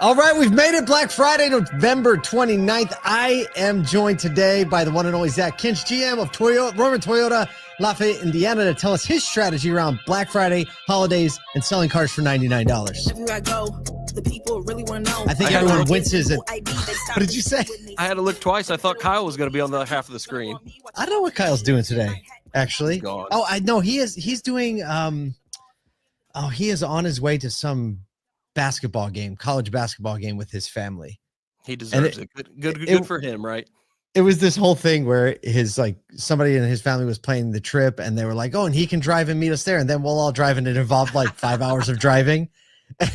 All right, we've made it Black Friday, November 29th. I am joined today by the one and only Zac Kinch, GM of Rohrman Toyota, Lafayette, Indiana, to tell us his strategy around Black Friday, holidays, and selling cars for $99. Everywhere I go, the people really want to know. I think everyone winces. What did you say? I had to look twice. I thought Kyle was going to be on the half of the screen. I don't know what Kyle's doing today, actually. Gone. Oh, I know he is. He's doing. He is on his way to some college basketball game with his family. He deserves it. Good for him, right? It was this whole thing where somebody in his family was planning the trip, and they were like, "Oh, and he can drive and meet us there, and then we'll all drive." And it involved like 5 hours of driving,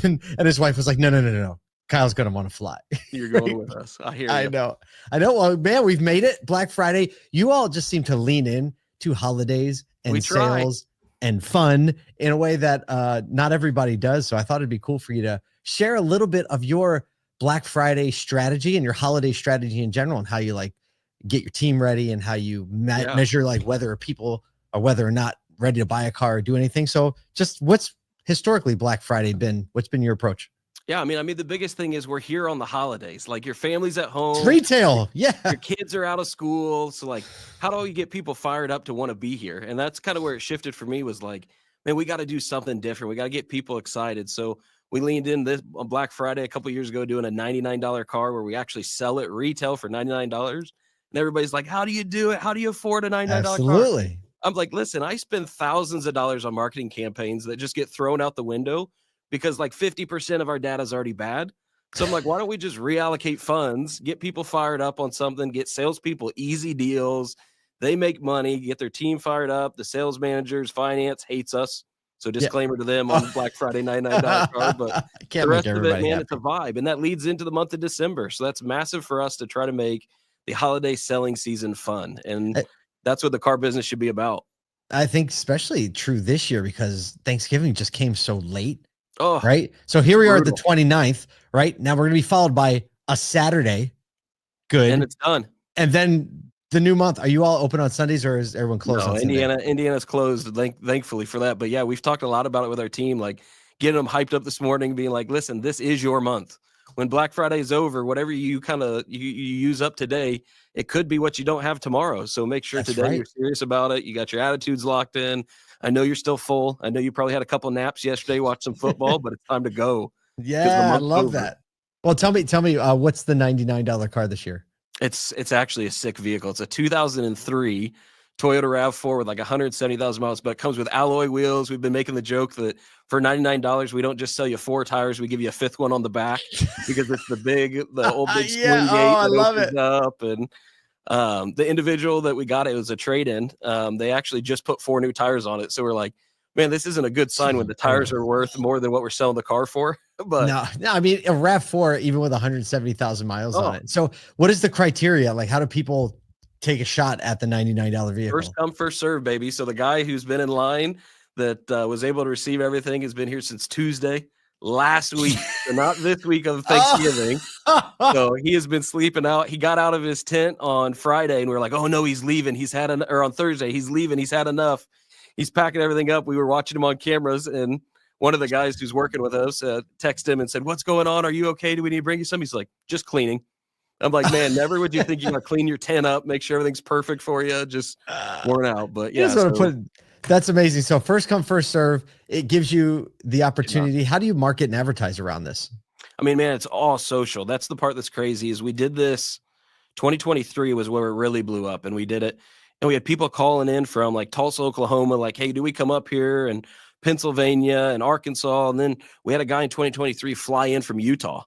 and his wife was like, "No. Kyle's gonna want to fly. You're going with us. I hear you. I know. Well, man, we've made it. Black Friday. You all just seem to lean in to holidays and sales and fun in a way that not everybody does. So I thought it'd be cool for you to share a little bit of your Black Friday strategy and your holiday strategy in general, and how you like get your team ready and how you measure like whether people or whether or not ready to buy a car or do anything. So just what's historically Black Friday been? What's been your approach? Yeah, I mean, the biggest thing is we're here on the holidays. Like your family's at home. It's retail. Yeah. Your kids are out of school. So like, how do you get people fired up to want to be here? And that's kind of where it shifted for me, was like, man, we got to do something different. We got to get people excited. So we leaned in this on Black Friday a couple of years ago, doing a $99 car where we actually sell it retail for $99. And everybody's like, how do you do it? How do you afford a $99 car? Absolutely. I'm like, listen, I spend thousands of dollars on marketing campaigns that just get thrown out the window because like 50% of our data is already bad. So I'm like, why don't we just reallocate funds, get people fired up on something, get salespeople easy deals. They make money, get their team fired up. The sales managers, finance hates us. So disclaimer to them on the Black Friday $99 car, but the rest of it, man, it's a vibe. And that leads into the month of December. So that's massive for us to try to make the holiday selling season fun. And that's what the car business should be about. I think especially true this year because Thanksgiving just came so late. Oh, right. So here we are at the 29th, right? Now we're going to be followed by a Saturday. Good. And it's done. And then the new month. Are you all open on Sundays or is everyone closed? No, Indiana's closed, thankfully for that. But yeah, we've talked a lot about it with our team, like getting them hyped up this morning, being like, listen, this is your month. When Black Friday is over, whatever you use up today, it could be what you don't have tomorrow. So make sure you're serious about it. You got your attitudes locked in. I know you're still full. I know you probably had a couple naps yesterday, watched some football, but it's time to go. Yeah, I love that. Well, tell me, what's the $99 car this year? It's actually a sick vehicle. It's a 2003 Toyota RAV4 with like 170,000 miles, but it comes with alloy wheels. We've been making the joke that for $99, we don't just sell you 4 tires. We give you a 5th one on the back because it's the old big swing gate. I love it. Up and the individual that we got, it was a trade-in. They actually just put 4 new tires on it. So we're like, man, this isn't a good sign when the tires are worth more than what we're selling the car for. But no, I mean, a RAV4, even with 170,000 miles on it. So what is the criteria? Like, how do people take a shot at the $99 vehicle? First come, first serve, baby. So the guy who's been in line that was able to receive everything has been here since Tuesday last week, so not this week of Thanksgiving. So he has been sleeping out. He got out of his tent on Friday, and we were like, "Oh no, he's leaving. Or on Thursday, he's leaving. He's had enough. He's packing everything up." We were watching him on cameras, and one of the guys who's working with us texted him and said, "What's going on? Are you okay? Do we need to bring you some?" He's like, "Just cleaning." I'm like, man, never would you think you're gonna clean your tent up, make sure everything's perfect for you, just worn out. But yeah, that's amazing. So first come, first serve. It gives you the opportunity. How do you market and advertise around this? I mean, man, it's all social. That's the part that's crazy. Is we did this 2023 was where it really blew up, and we did it. And we had people calling in from like Tulsa, Oklahoma, like, hey, do we come up here? And Pennsylvania and Arkansas. And then we had a guy in 2023 fly in from Utah.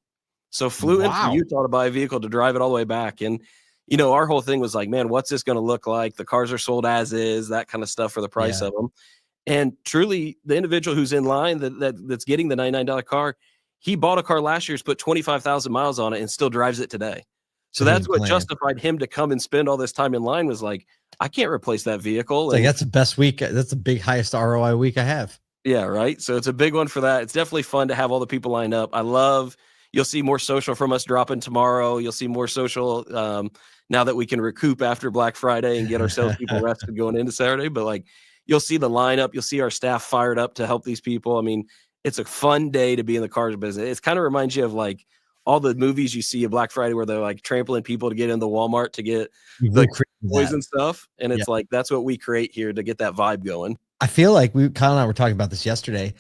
So flew in from Utah to buy a vehicle to drive it all the way back. And, you know, our whole thing was like, man, what's this going to look like? The cars are sold as is, that kind of stuff for the price of them. And truly, the individual who's in line that's getting the $99 car, he bought a car last year, has put 25,000 miles on it, and still drives it today. So that's what justified him to come and spend all this time in line, was like, I can't replace that vehicle. Like, that's the best week. That's the big highest ROI week I have. Yeah, right. So it's a big one for that. It's definitely fun to have all the people lined up. You'll see more social from us dropping tomorrow. You'll see more social now that we can recoup after Black Friday and get our salespeople rested going into Saturday. But like, you'll see the lineup. You'll see our staff fired up to help these people. I mean, it's a fun day to be in the cars business. It kind of reminds you of like all the movies you see of Black Friday where they're like trampling people to get into Walmart to get We the created toys that. and stuff. And it's Yeah. like, that's what we create here to get that vibe going. I feel like Kyle and I were talking about this yesterday.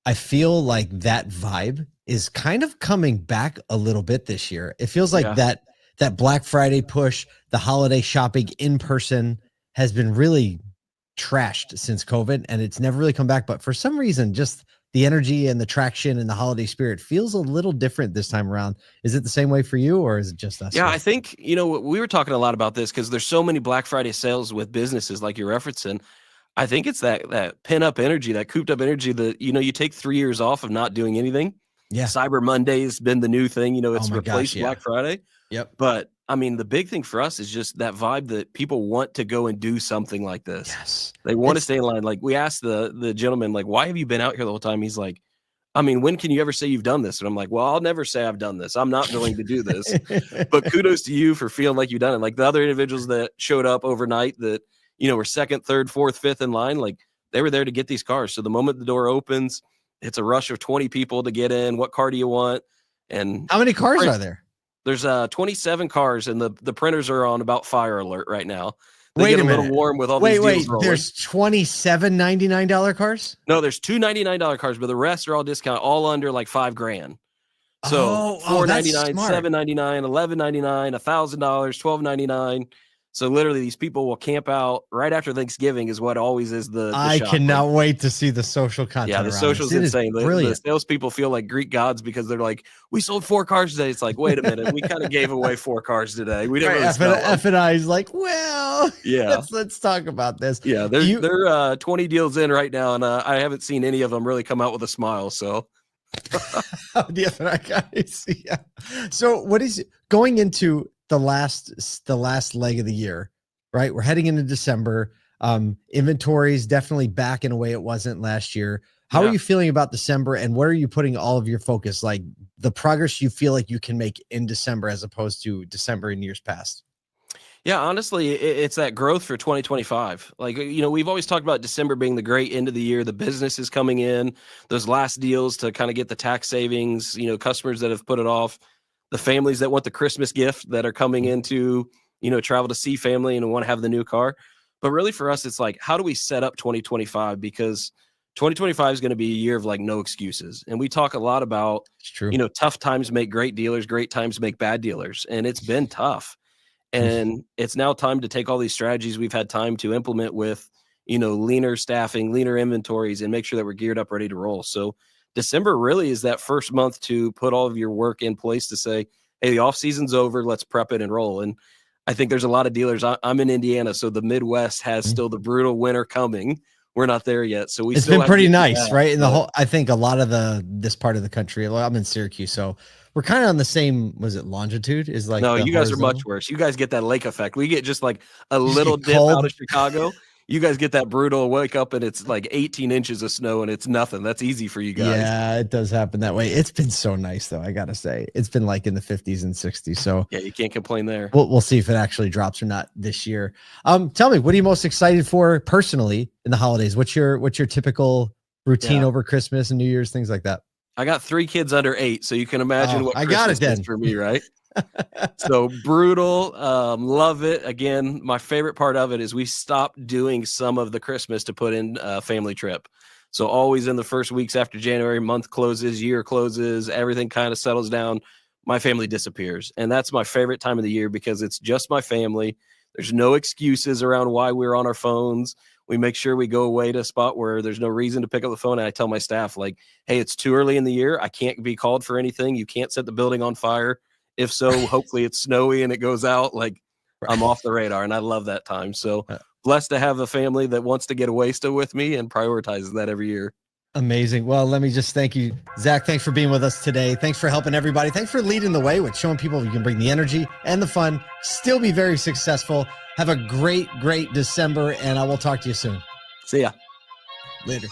I feel like that vibe is kind of coming back a little bit this year. It feels like that Black Friday push, the holiday shopping in person has been really trashed since COVID, and it's never really come back. But for some reason, just the energy and the traction and the holiday spirit feels a little different this time around. Is it the same way for you, or is it just us? Yeah, I think, we were talking a lot about this because there's so many Black Friday sales with businesses like you're referencing. I think it's that pin up energy, that cooped up energy that, you take 3 years off of not doing anything. Yeah. Cyber Monday's been the new thing, it's replaced Black Friday. Yep. But I mean, the big thing for us is just that vibe that people want to go and do something like this. Yes. They want to stay in line. Like we asked the gentleman, like, why have you been out here the whole time? He's like, I mean, when can you ever say you've done this? And I'm like, well, I'll never say I've done this. I'm not willing to do this. But kudos to you for feeling like you've done it. Like the other individuals that showed up overnight that, were second, third, fourth, fifth in line, like they were there to get these cars. So the moment the door opens, it's a rush of 20 people to get in. What car do you want? And how many cars are there? There's 27 cars, and the printers are on about fire alert right now. They get a little warm with all these deals rolling. There's 27 $99 cars? No, there's two $99 cars, but the rest are all discount, all under like $5,000. So $499, $799, $1,199, $1,000, $1,299. So literally, these people will camp out right after Thanksgiving. Is what always is the I shop. cannot wait to see the social content. Yeah, the social's insane. The salespeople feel like Greek gods because they're like, we sold 4 cars today. It's like, wait a minute, we kind of gave away 4 cars today. We didn't really sell them. F&I is like, well, yeah, let's talk about this. Yeah, they're 20 deals in right now, and I haven't seen any of them really come out with a smile. So the F&I guys, yeah. So what is going into the last leg of the year, right? We're heading into December. Inventory is definitely back in a way it wasn't last year. How are you feeling about December, and where are you putting all of your focus? Like the progress you feel like you can make in December as opposed to December in years past? Yeah, honestly, it's that growth for 2025. Like, we've always talked about December being the great end of the year. The business is coming in, those last deals to kind of get the tax savings, customers that have put it off, the families that want the Christmas gift that are coming into, travel to see family and want to have the new car. But really for us, it's like, how do we set up 2025? Because 2025 is going to be a year of like no excuses. And we talk a lot about, tough times make great dealers, great times make bad dealers. And it's been tough. And it's now time to take all these strategies we've had time to implement with, leaner staffing, leaner inventories, and make sure that we're geared up, ready to roll. So December really is that first month to put all of your work in place to say, hey, the off season's over. Let's prep it and roll. And I think there's a lot of dealers. I'm in Indiana, so the Midwest has still the brutal winter coming. We're not there yet. So it's been pretty nice, right? In the whole, I think a lot of this part of the country, I'm in Syracuse, so we're kind of on the same, was it longitude? Is like, no, you guys are much worse. You guys get that lake effect. We get just like a little dip out of Chicago. You guys get that brutal wake up and it's like 18 inches of snow and it's nothing. That's easy for you guys. Yeah, it does happen that way. It's been so nice though. I gotta say, it's been like in the 50s and 60s. So yeah, you can't complain there. We'll see if it actually drops or not this year. Tell me, what are you most excited for personally in the holidays? What's your typical routine over Christmas and New Year's, things like that? I got 3 kids under 8, so you can imagine what I Christmas got it then is for me, right? So brutal. Love it. Again, my favorite part of it is we stopped doing some of the Christmas to put in a family trip. So always in the first weeks after January, month closes, year closes, everything kind of settles down. My family disappears. And that's my favorite time of the year because it's just my family. There's no excuses around why we're on our phones. We make sure we go away to a spot where there's no reason to pick up the phone. And I tell my staff, like, hey, it's too early in the year. I can't be called for anything. You can't set the building on fire. If so, hopefully it's snowy and it goes out. Like, I'm off the radar, and I love that time. So blessed to have a family that wants to get away still with me and prioritizes that every year. Amazing. Well, let me just thank you, Zach. Thanks for being with us today. Thanks for helping everybody. Thanks for leading the way with showing people you can bring the energy and the fun, still be very successful. Have a great, great December, and I will talk to you soon. See ya. Later.